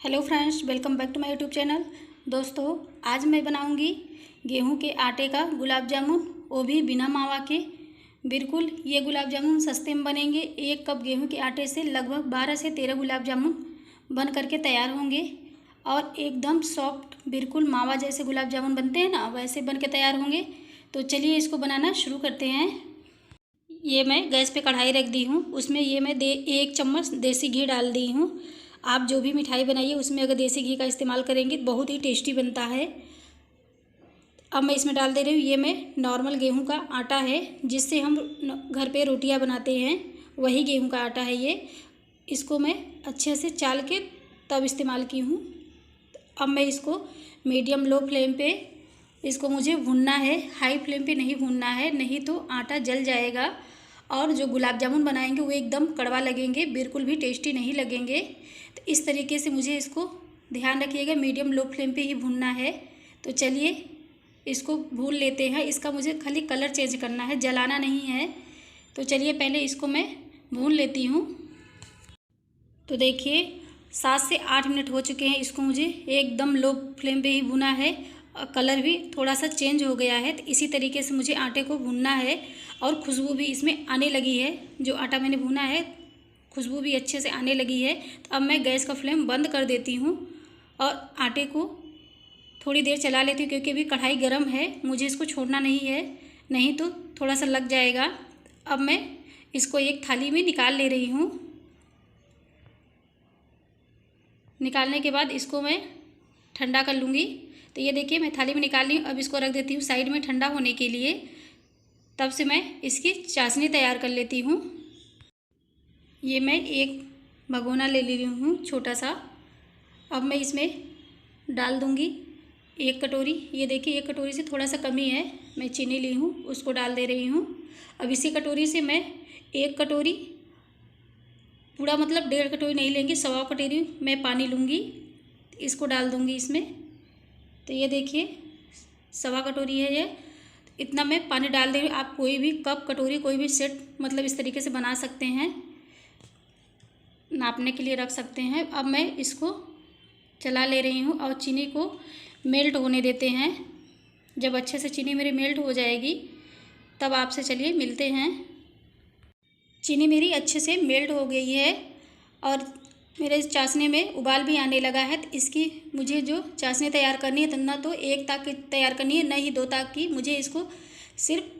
Hello friends, welcome back to my YouTube channel. दोस्तों, आज मैं बनाऊंगी गेहूं के आटे का गुलाब जामुन, वो भी बिना मावा के। बिल्कुल ये गुलाब जामुन सस्ते में बनेंगे। 1 कप गेहूं के आटे से लगभग 12 से 13 गुलाब जामुन बन करके तैयार होंगे और एकदम सॉफ्ट, बिल्कुल मावा जैसे गुलाब जामुन बनते हैं ना, वैसे बन के तैयार होंगे। तो चलिए इसको बनाना शुरू करते हैं। ये मैं गैस पे कढ़ाई रख दी हूँ, उसमें ये मैं 1 चम्मच देसी घी डाल दी हूँ। आप जो भी मिठाई बनाइए उसमें अगर देसी घी का इस्तेमाल करेंगे तो बहुत ही टेस्टी बनता है। अब मैं इसमें डाल दे रही हूँ, ये मैं नॉर्मल गेहूं का आटा है जिससे हम घर पे रोटियां बनाते हैं, वही गेहूं का आटा है ये। इसको मैं अच्छे से चाल के तब इस्तेमाल की हूँ। अब मैं इसको मीडियम लो फ्लेम पे इसको मुझे भूनना है, हाई फ्लेम पे नहीं भूनना है, नहीं तो आटा जल जाएगा और जो गुलाब जामुन बनाएंगे वो एकदम कड़वा लगेंगे, बिल्कुल भी टेस्टी नहीं लगेंगे। तो इस तरीके से मुझे इसको ध्यान रखिएगा, मीडियम लो फ्लेम पे ही भूनना है। तो चलिए इसको भून लेते हैं। इसका मुझे खाली कलर चेंज करना है, जलाना नहीं है। तो चलिए पहले इसको मैं भून लेती हूँ। तो देखिए 7 से 8 मिनट हो चुके हैं, इसको मुझे एकदम लो फ्लेम पे ही भुना है। कलर भी थोड़ा सा चेंज हो गया है। तो इसी तरीके से मुझे आटे को भूनना है और खुशबू भी इसमें आने लगी है। जो आटा मैंने भुना है खुशबू भी अच्छे से आने लगी है। तो अब मैं गैस का फ्लेम बंद कर देती हूँ और आटे को थोड़ी देर चला लेती हूँ, क्योंकि अभी कढ़ाई गर्म है, मुझे इसको छोड़ना नहीं है, नहीं तो थोड़ा सा लग जाएगा। अब मैं इसको एक थाली में निकाल ले रही हूँ। निकालने के बाद इसको मैं ठंडा कर लूँगी। तो ये देखिए मैं थाली में निकाल ली हूँ। अब इसको रख देती हूँ साइड में ठंडा होने के लिए। तब से मैं इसकी चाशनी तैयार कर लेती हूँ। ये मैं एक भगोना ले रही हूँ छोटा सा। अब मैं इसमें डाल दूँगी 1 कटोरी। ये देखिए 1 कटोरी से थोड़ा सा कमी है, मैं चीनी ली हूँ, उसको डाल दे रही हूँ। अब इसी कटोरी से मैं 1 कटोरी, पूरा मतलब 1.5 कटोरी नहीं लेंगे, 1.25 कटोरी मैं पानी लूँगी, इसको डाल दूँगी इसमें। तो ये देखिए 1.25 कटोरी है ये, इतना मैं पानी डाल दे रही हूँ। आप कोई भी कप, कटोरी, कोई भी सेट मतलब इस तरीके से बना सकते हैं, नापने के लिए रख सकते हैं। अब मैं इसको चला ले रही हूँ और चीनी को मेल्ट होने देते हैं। जब अच्छे से चीनी मेरी मेल्ट हो जाएगी तब आपसे चलिए मिलते हैं। चीनी मेरी अच्छे से मेल्ट हो गई है और मेरे इस चाशनी में उबाल भी आने लगा है। तो इसकी मुझे जो चाशनी तैयार करनी है, तो ना तो 1 ताक की तैयार करनी है, ना ही 2 ताक की। मुझे इसको सिर्फ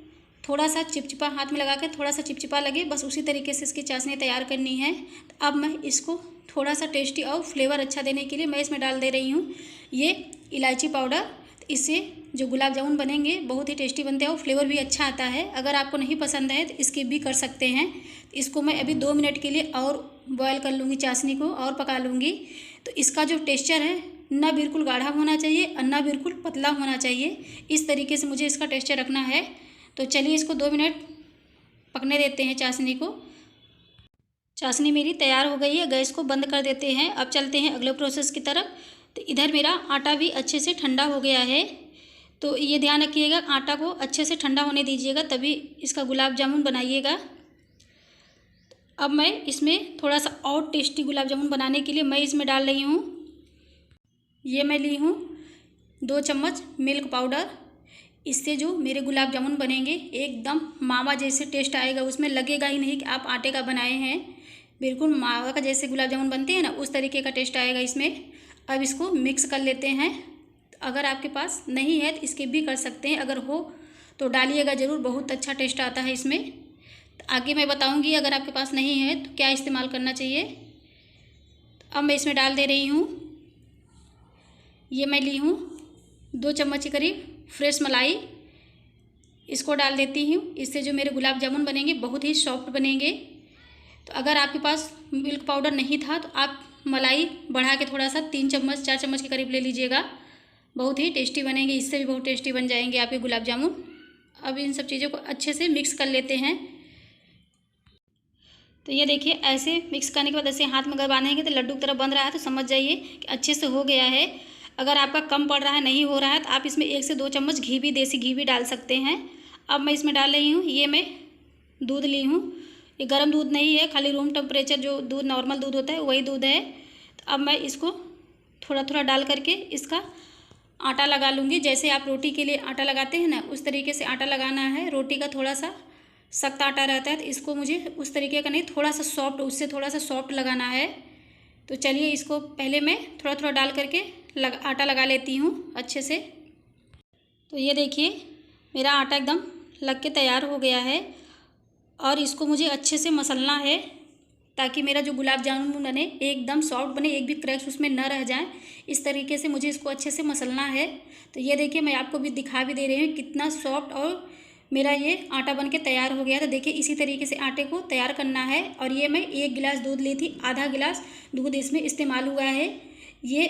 थोड़ा सा चिपचिपा, हाथ में लगा के थोड़ा सा चिपचिपा लगे, बस उसी तरीके से इसकी चाशनी तैयार करनी है। तो अब मैं इसको थोड़ा सा टेस्टी और फ्लेवर अच्छा देने के लिए मैं इसमें डाल दे रही हूँ ये इलायची पाउडर। इससे जो गुलाब जामुन बनेंगे बहुत ही टेस्टी बनते हैं और फ्लेवर भी अच्छा आता है। अगर आपको नहीं पसंद है तो स्किप भी कर सकते हैं। इसको मैं अभी 2 मिनट के लिए और बॉयल कर लूँगी, चाशनी को और पका लूँगी। तो इसका जो टेक्सचर है ना बिल्कुल गाढ़ा होना चाहिए और ना बिल्कुल पतला होना चाहिए, इस तरीके से मुझे इसका टेक्सचर रखना है। तो चलिए इसको 2 मिनट पकने देते हैं चाशनी को। चाशनी मेरी तैयार हो गई है, गैस को बंद कर देते हैं। अब चलते हैं अगले प्रोसेस की तरफ। तो इधर मेरा आटा भी अच्छे से ठंडा हो गया है। तो ये ध्यान रखिएगा आटा को अच्छे से ठंडा होने दीजिएगा, तभी इसका गुलाब जामुन बनाइएगा। अब मैं इसमें थोड़ा सा और टेस्टी गुलाब जामुन बनाने के लिए मैं इसमें डाल रही हूँ, ये मैं ली हूँ 2 चम्मच मिल्क पाउडर। इससे जो मेरे गुलाब जामुन बनेंगे एकदम मावा जैसे टेस्ट आएगा, उसमें लगेगा ही नहीं कि आप आटे का बनाए हैं। बिल्कुल मावा का जैसे गुलाब जामुन बनते हैं ना, उस तरीके का टेस्ट आएगा इसमें। अब इसको मिक्स कर लेते हैं। अगर आपके पास नहीं है तो स्किप भी कर सकते हैं, अगर हो तो डालिएगा ज़रूर, बहुत अच्छा टेस्ट आता है इसमें। तो आगे मैं बताऊंगी अगर आपके पास नहीं है तो क्या इस्तेमाल करना चाहिए। अब मैं इसमें डाल दे रही हूँ, ये मैं ली हूँ 2 चम्मच के करीब फ्रेश मलाई, इसको डाल देती हूँ। इससे जो मेरे गुलाब जामुन बनेंगे बहुत ही सॉफ्ट बनेंगे। तो अगर आपके पास मिल्क पाउडर नहीं था तो आप मलाई बढ़ा के थोड़ा सा 3 चम्मच 4 चम्मच के करीब ले लीजिएगा, बहुत ही टेस्टी बनेंगे, इससे भी बहुत टेस्टी बन जाएंगे आपके गुलाब जामुन। अब इन सब चीज़ों को अच्छे से मिक्स कर लेते हैं। तो ये देखिए ऐसे मिक्स करने के बाद ऐसे हाथ में अगर बांधेंगे तो लड्डू की तरह बन रहा है, तो समझ जाइए कि अच्छे से हो गया है। अगर आपका कम पड़ रहा है, नहीं हो रहा है, तो आप इसमें 1 से 2 चम्मच घी भी, देसी घी भी डाल सकते हैं। अब मैं इसमें डाल रही हूँ, ये मैं दूध ली हूँ, ये गर्म दूध नहीं है, खाली रूम टेम्परेचर जो दूध, नॉर्मल दूध होता है वही दूध है। तो अब मैं इसको थोड़ा थोड़ा डाल करके इसका आटा लगा लूँगी। जैसे आप रोटी के लिए आटा लगाते हैं ना, उस तरीके से आटा लगाना है। रोटी का थोड़ा सा सख्त आटा रहता है, तो इसको मुझे उस तरीके का नहीं, थोड़ा सा सॉफ्ट, उससे थोड़ा सा सॉफ्ट लगाना है। तो चलिए इसको पहले मैं थोड़ा थोड़ा डाल करके आटा लगा लेती हूँ अच्छे से। तो ये देखिए मेरा आटा एकदम लग के तैयार हो गया है और इसको मुझे अच्छे से मसलना है ताकि मेरा जो गुलाब जामुन बने एकदम सॉफ्ट बने, एक भी क्रैक्स उसमें न रह जाए। इस तरीके से मुझे इसको अच्छे से मसलना है। तो ये देखिए मैं आपको भी दिखा भी दे रही हूँ कितना सॉफ्ट और मेरा ये आटा बन के तैयार हो गया। तो देखिए इसी तरीके से आटे को तैयार करना है। और ये मैं 1 गिलास दूध ली थी, आधा गिलास दूध इसमें इस्तेमाल हुआ है। ये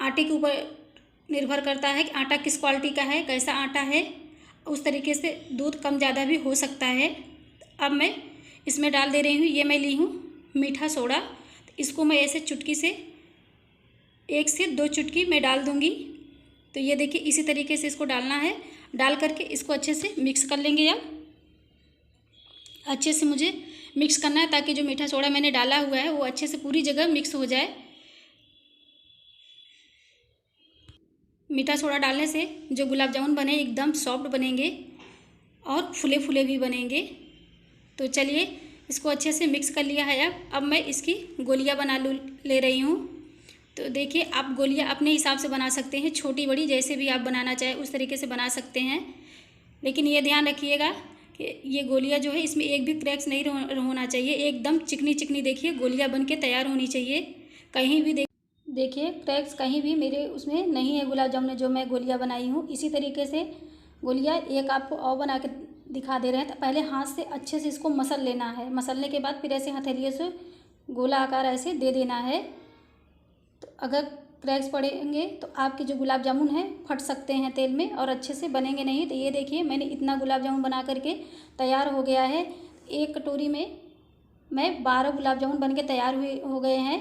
आटे के ऊपर निर्भर करता है कि आटा किस क्वालिटी का है, कैसा आटा है, उस तरीके से दूध कम ज़्यादा भी हो सकता है। अब मैं इसमें डाल दे रही हूँ, ये मैं ली हूँ मीठा सोडा। तो इसको मैं ऐसे चुटकी से 1 से 2 चुटकी मैं डाल दूँगी। तो ये देखिए इसी तरीके से इसको डालना है। डाल करके इसको अच्छे से मिक्स कर लेंगे। अब अच्छे से मुझे मिक्स करना है ताकि जो मीठा सोडा मैंने डाला हुआ है वो अच्छे से पूरी जगह मिक्स हो जाए। मीठा सोडा डालने से जो गुलाब जामुन बने एकदम सॉफ्ट बनेंगे और फूले फूले भी बनेंगे। तो चलिए इसको अच्छे से मिक्स कर लिया है। अब मैं इसकी गोलियां बना ले रही हूँ। तो देखिए आप गोलियां अपने हिसाब से बना सकते हैं, छोटी बड़ी जैसे भी आप बनाना चाहें उस तरीके से बना सकते हैं। लेकिन ये ध्यान रखिएगा कि ये गोलियां जो है इसमें एक भी क्रैक्स नहीं होना चाहिए, एकदम चिकनी चिकनी देखिए गोलियां बन के तैयार होनी चाहिए। कहीं भी देखिए क्रैक्स कहीं भी मेरे उसमें नहीं है गुलाब जामुन जो मैं गोलियां बनाई हूँ। इसी तरीके से गोलियां एक आपको और बना के दिखा दे रहे हैं। तो पहले हाथ से अच्छे से इसको मसल लेना है। मसलने के बाद फिर ऐसे हथेलियों से गोला आकार ऐसे दे देना है। तो अगर क्रैक्स पड़ेंगे तो आपके जो गुलाब जामुन है फट सकते हैं तेल में और अच्छे से बनेंगे नहीं। तो ये देखिए मैंने इतना गुलाब जामुन बना करके तैयार हो गया है। एक कटोरी में मैं 12 गुलाब जामुन बन के तैयार हो गए हैं।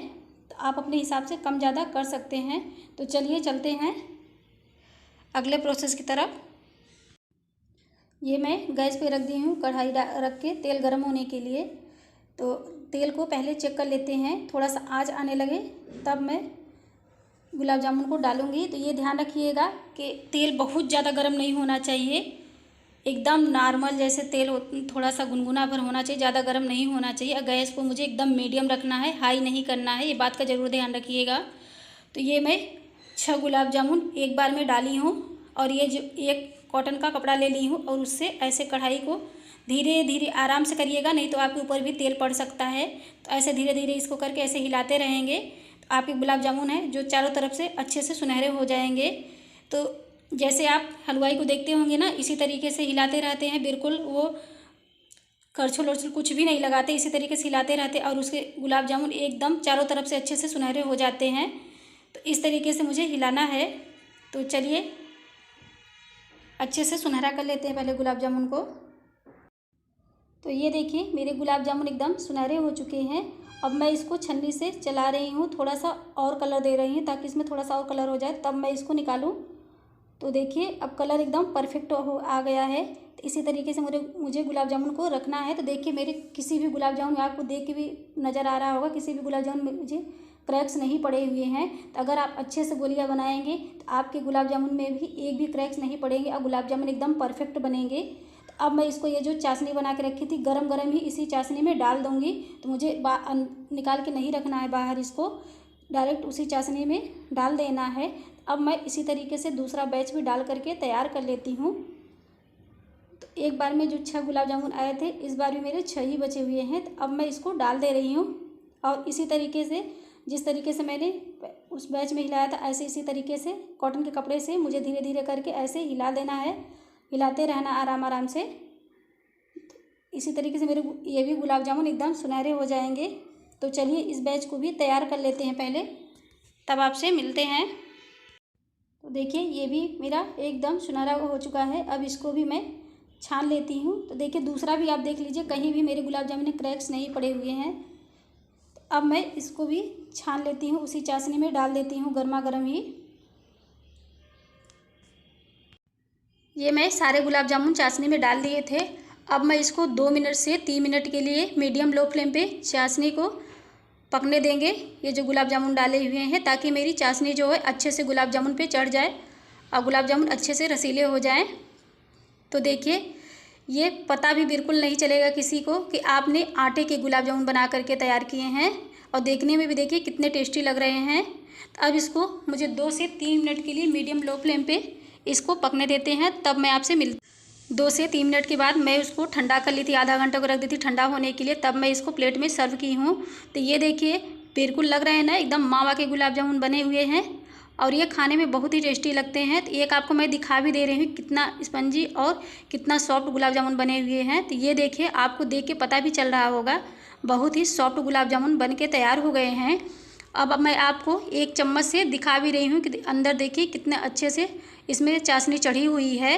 तो आप अपने हिसाब से कम ज़्यादा कर सकते हैं। तो चलिए चलते हैं अगले प्रोसेस की तरफ। ये मैं गैस पे रख दी हूँ कढ़ाई रख के तेल गर्म होने के लिए। तो तेल को पहले चेक कर लेते हैं, थोड़ा सा आंच आने लगे तब मैं गुलाब जामुन को डालूँगी। तो ये ध्यान रखिएगा कि तेल बहुत ज़्यादा गर्म नहीं होना चाहिए, एकदम नॉर्मल जैसे तेल थोड़ा सा गुनगुना भर होना चाहिए, ज़्यादा गर्म नहीं होना चाहिए। और गैस को मुझे एकदम मीडियम रखना है, हाई नहीं करना है, ये बात का ज़रूर ध्यान रखिएगा। तो ये मैं 6 गुलाब जामुन एक बार में डाली हूँ और ये जो एक कॉटन का कपड़ा ले ली हूँ और उससे ऐसे कढ़ाई को धीरे धीरे आराम से करिएगा, नहीं तो आपके ऊपर भी तेल पड़ सकता है। तो ऐसे धीरे धीरे इसको करके ऐसे हिलाते रहेंगे तो आपके गुलाब जामुन है जो चारों तरफ से अच्छे से सुनहरे हो जाएंगे। तो जैसे आप हलवाई को देखते होंगे ना, इसी तरीके से हिलाते रहते हैं, बिल्कुल वो करछुल वर्छुल कुछ भी नहीं लगाते, इसी तरीके से हिलाते रहते और उसके गुलाब जामुन एकदम चारों तरफ से अच्छे से सुनहरे हो जाते हैं। तो इस तरीके से मुझे हिलाना है। तो चलिए अच्छे से सुनहरा कर लेते हैं पहले गुलाब जामुन को। तो ये देखिए मेरे गुलाब जामुन एकदम सुनहरे हो चुके हैं। अब मैं इसको छन्नी से चला रही हूँ, थोड़ा सा और कलर दे रही हूँ ताकि इसमें थोड़ा सा और कलर हो जाए, तब मैं इसको निकालूँ। तो देखिए अब कलर एकदम परफेक्ट आ गया है। तो इसी तरीके से मुझे गुलाब जामुन को रखना है। तो देखिए मेरे किसी भी गुलाब जामुन आपको देख के भी नज़र आ रहा होगा, किसी भी गुलाब जामुन में मुझे क्रैक्स नहीं पड़े हुए हैं। तो अगर आप अच्छे से गोलियां बनाएंगे तो आपके गुलाब जामुन में भी एक भी क्रैक्स नहीं पड़ेंगे और गुलाब जामुन एकदम परफेक्ट बनेंगे। तो अब मैं इसको ये जो चाशनी बना के रखी थी गरम गरम ही इसी चाशनी में डाल दूँगी। तो मुझे निकाल के नहीं रखना है बाहर, इसको डायरेक्ट उसी चाशनी में डाल देना है। अब मैं इसी तरीके से दूसरा बैच भी डाल करके तैयार कर लेती हूँ। तो एक बार में जो 6 गुलाब जामुन आए थे, इस बार भी मेरे 6 ही बचे हुए हैं। तो अब मैं इसको डाल दे रही हूँ और इसी तरीके से जिस तरीके से मैंने उस बैच में हिलाया था ऐसे इसी तरीके से कॉटन के कपड़े से मुझे धीरे धीरे करके ऐसे हिला देना है, हिलाते रहना आराम आराम से। इसी तरीके से मेरे ये भी गुलाब जामुन एकदम सुनहरे हो जाएंगे। तो चलिए इस बैच को भी तैयार कर लेते हैं पहले, तब आपसे मिलते हैं। तो देखिए ये भी मेरा एकदम सुनहरा हो चुका है। अब इसको भी मैं छान लेती हूँ। तो देखिए दूसरा भी आप देख लीजिए, कहीं भी मेरे गुलाब जामुन में क्रैक्स नहीं पड़े हुए हैं। तो अब मैं इसको भी छान लेती हूँ, उसी चाशनी में डाल देती हूँ गर्मा गर्म ही। ये मैं सारे गुलाब जामुन चाशनी में डाल दिए थे। अब मैं इसको 2 मिनट से 3 मिनट के लिए मीडियम लो फ्लेम पे चाशनी को पकने देंगे ये जो गुलाब जामुन डाले हुए हैं, ताकि मेरी चाशनी जो है अच्छे से गुलाब जामुन पे चढ़ जाए और गुलाब जामुन अच्छे से रसीले हो जाएं। तो देखिए ये पता भी बिल्कुल नहीं चलेगा किसी को कि आपने आटे के गुलाब जामुन बना करके तैयार किए हैं, और देखने में भी देखिए कितने टेस्टी लग रहे हैं। तो अब इसको मुझे 2 से 3 मिनट के लिए मीडियम लो फ्लेम पे इसको पकने देते हैं, तब मैं आपसे 2 से 3 मिनट के बाद मैं उसको ठंडा कर ली थी, आधा घंटा को रख दी थी ठंडा होने के लिए, तब मैं इसको प्लेट में सर्व की हूँ। तो ये देखिए बिल्कुल लग रहे हैं ना एकदम मावा के गुलाब जामुन बने हुए हैं, और ये खाने में बहुत ही टेस्टी लगते हैं। तो एक आपको मैं दिखा भी दे रही हूँ कितना स्पंजी और कितना सॉफ्ट गुलाब जामुन बने हुए हैं। तो ये देखिए आपको देख के पता भी चल रहा होगा, बहुत ही सॉफ्ट गुलाब जामुन बन के तैयार हो गए हैं। अब मैं आपको एक चम्मच से दिखा भी रही हूँ कि अंदर देखिए कितने अच्छे से इसमें चाशनी चढ़ी हुई है।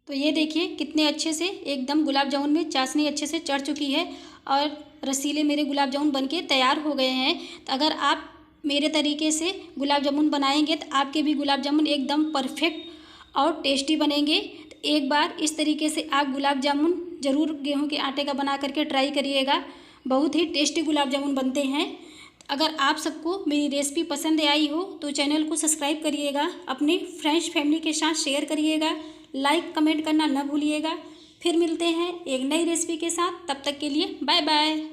तो ये देखिए कितने अच्छे से एकदम गुलाब जामुन में चाशनी अच्छे से चढ़ चुकी है और रसीले मेरे गुलाब जामुन बनके तैयार हो गए हैं। तो अगर आप मेरे तरीके से गुलाब जामुन बनाएंगे तो आपके भी गुलाब जामुन एकदम परफेक्ट और टेस्टी बनेंगे। तो एक बार इस तरीके से आप गुलाब जामुन ज़रूर गेहूं के आटे का बना करके ट्राई करिएगा, बहुत ही टेस्टी गुलाब जामुन बनते हैं। अगर आप सबको मेरी रेसिपी पसंद आई हो तो चैनल को सब्सक्राइब करिएगा, अपने फ्रेंड्स फैमिली के साथ शेयर करिएगा, लाइक कमेंट करना न भूलिएगा। फिर मिलते हैं एक नई रेसिपी के साथ, तब तक के लिए बाय बाय।